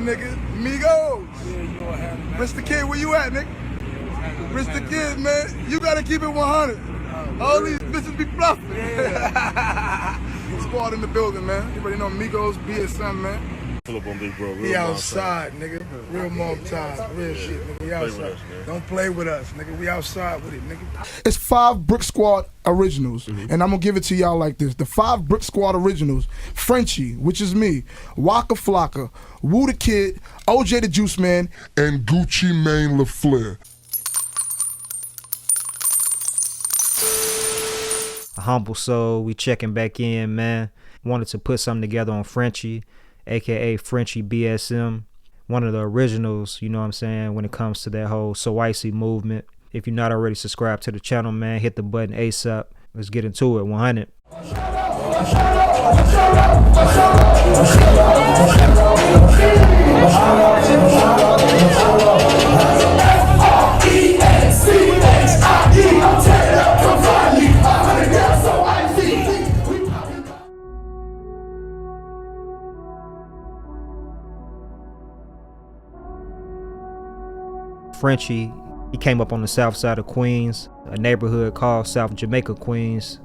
nigga. Migos. Yeah, you know having that. Mr. Kid, where you at, nigga? Mr. Kid, man, you gotta keep it 100. All these bitches be bluffing. Yeah. Squad in the building, man. You already know Migos, BSM, man. Pull up on Big Bro. We outside, nigga. Real mob time. Real shit, nigga. We outside. Don't play with us, nigga. We outside with it, nigga. It's 5 Brick Squad originals, and I'm gonna give it to y'all like this. The 5 Brick Squad originals: Frenchie, which is me, Waka Flocka, Woo the Kid, OJ the Juice Man, and Gucci Mane LaFleur. AHumbleSoul, we checking back in, man. Wanted to put something together on Frenchie, aka Frenchie BSM, one of the originals, you know what I'm saying, when it comes to that whole So Icy movement. If you're not already subscribed to the channel, man, hit the button ASAP. Let's get into it. 100. Frenchie, he came up on the south side of Queens, a neighborhood called South Jamaica, Queens.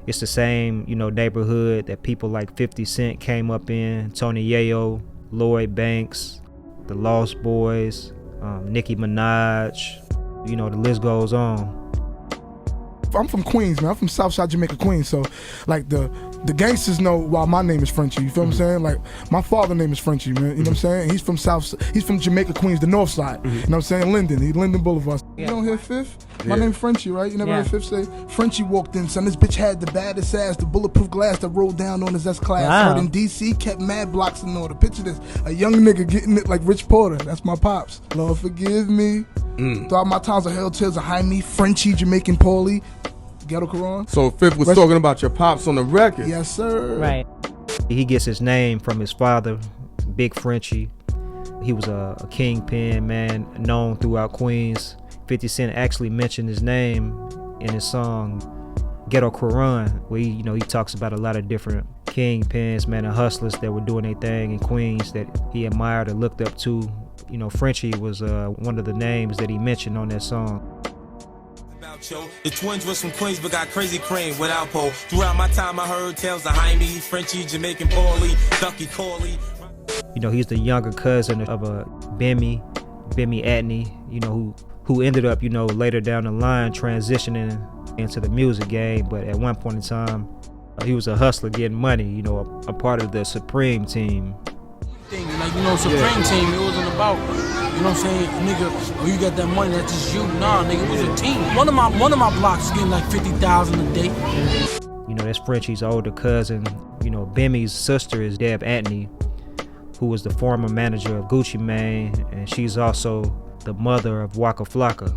It's the same, you know, neighborhood that people like 50 Cent came up in, Tony Yayo, Lloyd Banks, the Lost Boys, Nicki Minaj, you know, the list goes on. I'm from Queens, man. I'm from Southside Jamaica, Queens. So, like, the gangsters know why my name is Frenchie. You feel what I'm saying? Like, my father's name is Frenchie, man. You know what I'm saying? He's from Jamaica, Queens, the north side. You know what I'm saying? Linden Boulevard. You don't hear Fifth? My name's Frenchie, right? You never heard Fifth say? Frenchie walked in, son. This bitch had the baddest ass, the bulletproof glass that rolled down on his S-Class. Wow. In D.C., kept mad blocks in order. Picture this, a young nigga getting it like Rich Porter. That's my pops. Lord forgive me. Throughout my times of hell tales behind me, Frenchie, Jamaican Paulie. Ghetto Quran. So Fifth was talking about your pops on the record. Yes, sir. Right. He gets his name from his father, Big Frenchie. He was a kingpin, man, known throughout Queens. 50 Cent actually mentioned his name in his song Ghetto Quran, where he talks about a lot of different kingpins, man, and hustlers that were doing their thing in Queens that he admired and looked up to. You know, Frenchie was one of the names that he mentioned on that song. The twins was from Queens but got crazy cream without pole. Throughout my time I heard tales of Jaime, Frenchie, Jamaican Paulie, Ducky Corley. You know, he's the younger cousin of a Bimmy Atney, you know, who ended up, you know, later down the line transitioning into the music game, but at one point in time he was a hustler getting money, you know, a part of the Supreme team. Like, you know, Supreme team, it wasn't about, you know what I'm saying, nigga, oh, you got that money, that's just you. Nah, nigga, it was a team. One of my blocks getting like 50,000 a day. You know, that's Frenchie's older cousin. You know, Bimmy's sister is Deb Atney, who was the former manager of Gucci Mane, and she's also the mother of Waka Flocka.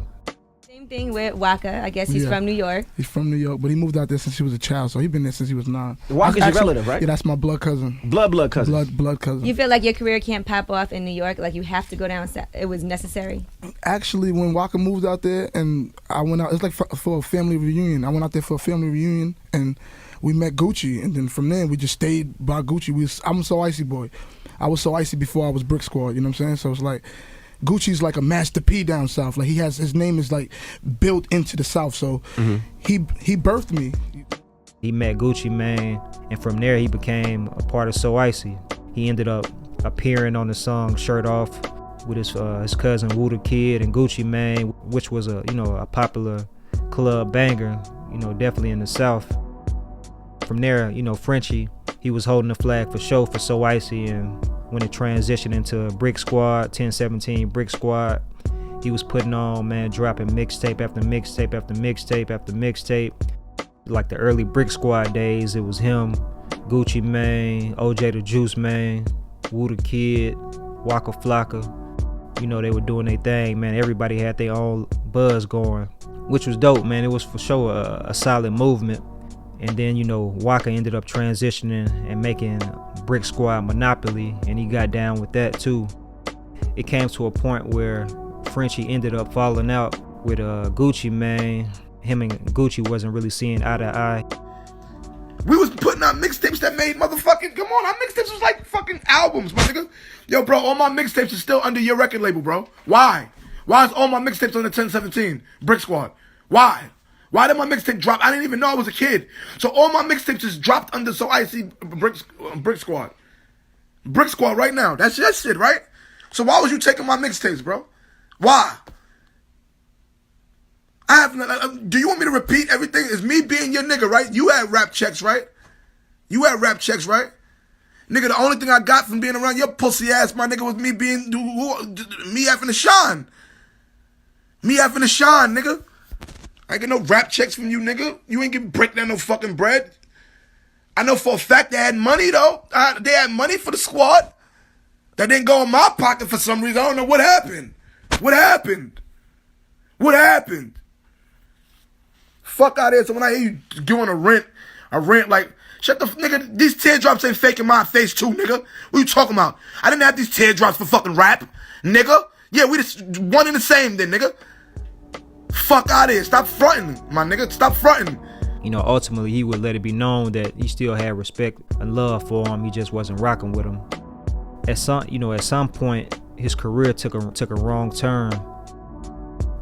Same thing with Waka. I guess he's from New York. He's from New York, but he moved out there since he was a child, so he's been there since he was 9. Waka's your relative, right? Yeah, that's my blood cousin. Blood cousin. Blood cousin. You feel like your career can't pop off in New York? Like you have to go down, it was necessary? Actually, when Waka moved out there and I went out, it's like for a family reunion. I went out there for a family reunion and we met Gucci, and then from there we just stayed by Gucci. I'm a So Icy boy. I was So Icy before I was Brick Squad, you know what I'm saying? So it's like, Gucci's like a Master P down south. Like his name is like built into the south. So he birthed me. He met Gucci Mane, and from there he became a part of So Icy. He ended up appearing on the song Shirt Off with his cousin Woo the Kid and Gucci Mane, which was a popular club banger, you know, definitely in the south. From there, you know, Frenchie, he was holding the flag for show for So Icy, and when it transitioned into Brick Squad, 1017 Brick Squad, he was putting on, man, dropping mixtape after mixtape after mixtape after mixtape. Like the early Brick Squad days, it was him, Gucci Mane, OJ the Juice Man, Woo the Kid, Waka Flocka. You know, they were doing their thing, man. Everybody had their own buzz going, which was dope, man. It was for sure a solid movement. And then, you know, Waka ended up transitioning and making Brick Squad Monopoly, and he got down with that too. It came to a point where Frenchie ended up falling out with Gucci Mane. Him and Gucci wasn't really seeing eye to eye. We was putting out mixtapes that made motherfucking, come on, our mixtapes was like fucking albums, my nigga. Yo, bro, all my mixtapes are still under your record label, bro. Why? Why is all my mixtapes on the 1017 Brick Squad? Why? Why did my mixtape drop? I didn't even know I was a kid. So all my mixtapes just dropped under So Icy Brick Squad. Brick Squad right now. That's your shit, right? So why was you taking my mixtapes, bro? Why? Do you want me to repeat everything? It's me being your nigga, right? You had rap checks, right? You had rap checks, right? Nigga, the only thing I got from being around your pussy ass, my nigga, was me having to shine. Me having to shine, nigga. I ain't get no rap checks from you, nigga. You ain't getting break down no fucking bread. I know for a fact they had money, though. They had money for the squad. That didn't go in my pocket for some reason. I don't know what happened. What happened? What happened? Fuck out of here. So when I hear you doing a rant like, shut the nigga, these teardrops ain't faking my face too, nigga. What you talking about? I didn't have these teardrops for fucking rap, nigga. Yeah, we just one and the same then, nigga. Fuck out of here. Stop fronting, my nigga. Stop fronting. You know, ultimately he would let it be known that he still had respect and love for him. He just wasn't rocking with him. At some point, his career took a wrong turn.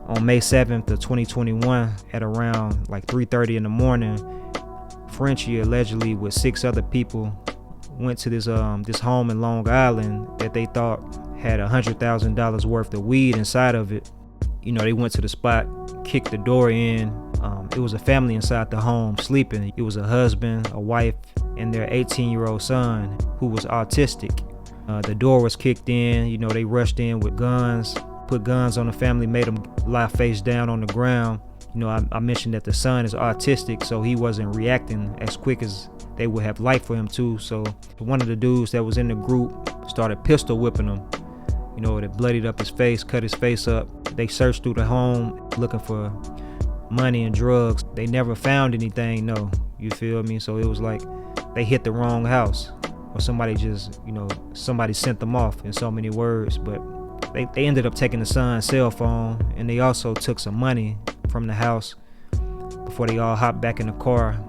On May 7th of 2021, at around like 3:30 in the morning, Frenchie allegedly with 6 other people went to this home in Long Island that they thought had $100,000 worth of weed inside of it. You know, they went to the spot, kicked the door in. It was a family inside the home sleeping. It was a husband, a wife, and their 18-year-old son who was autistic. The door was kicked in. You know, they rushed in with guns, put guns on the family, made them lie face down on the ground. You know, I mentioned that the son is autistic, so he wasn't reacting as quick as they would have liked for him to. So one of the dudes that was in the group started pistol whipping him. You know, it bloodied up his face, cut his face up. They searched through the home looking for money and drugs. They never found anything, no. You feel me? So it was like they hit the wrong house. Or somebody sent them off, in so many words. But they ended up taking the son's cell phone, and they also took some money from the house before they all hopped back in the car.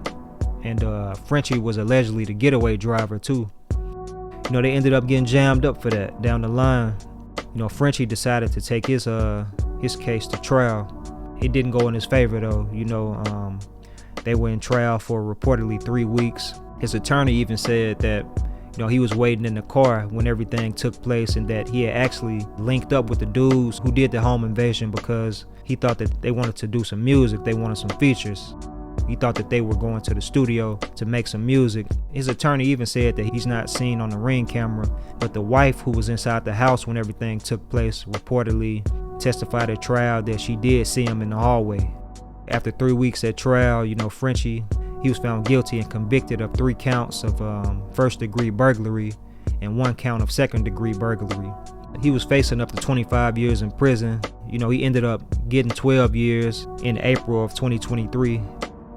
And Frenchie was allegedly the getaway driver too. You know, they ended up getting jammed up for that down the line. You know, Frenchie decided to take his case to trial. It didn't go in his favor though. You know, they were in trial for reportedly 3 weeks. His attorney even said that, you know, he was waiting in the car when everything took place, and that he had actually linked up with the dudes who did the home invasion because he thought that they wanted to do some music, they wanted some features. He thought that they were going to the studio to make some music. His attorney even said that he's not seen on the Ring camera, but the wife who was inside the house when everything took place reportedly testified at trial that she did see him in the hallway. After 3 weeks at trial, you know, Frenchie, he was found guilty and convicted of 3 counts of first-degree burglary and 1 count of second-degree burglary. He was facing up to 25 years in prison. You know, he ended up getting 12 years in April of 2023.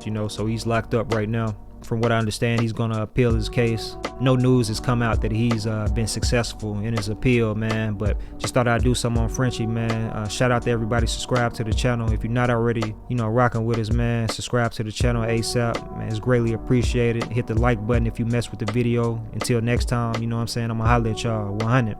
You know, so he's locked up right now. From what I understand, he's gonna appeal his case. No news has come out that he's been successful in his appeal, man, but just thought I'd do something on Frenchie, man. Shout out to everybody. Subscribe to the channel if you're not already, you know, rocking with us, man. Subscribe to the channel ASAP, man. It's greatly appreciated. Hit the like button if you mess with the video. Until next time, you know what I'm saying, I'm gonna holler at y'all 100.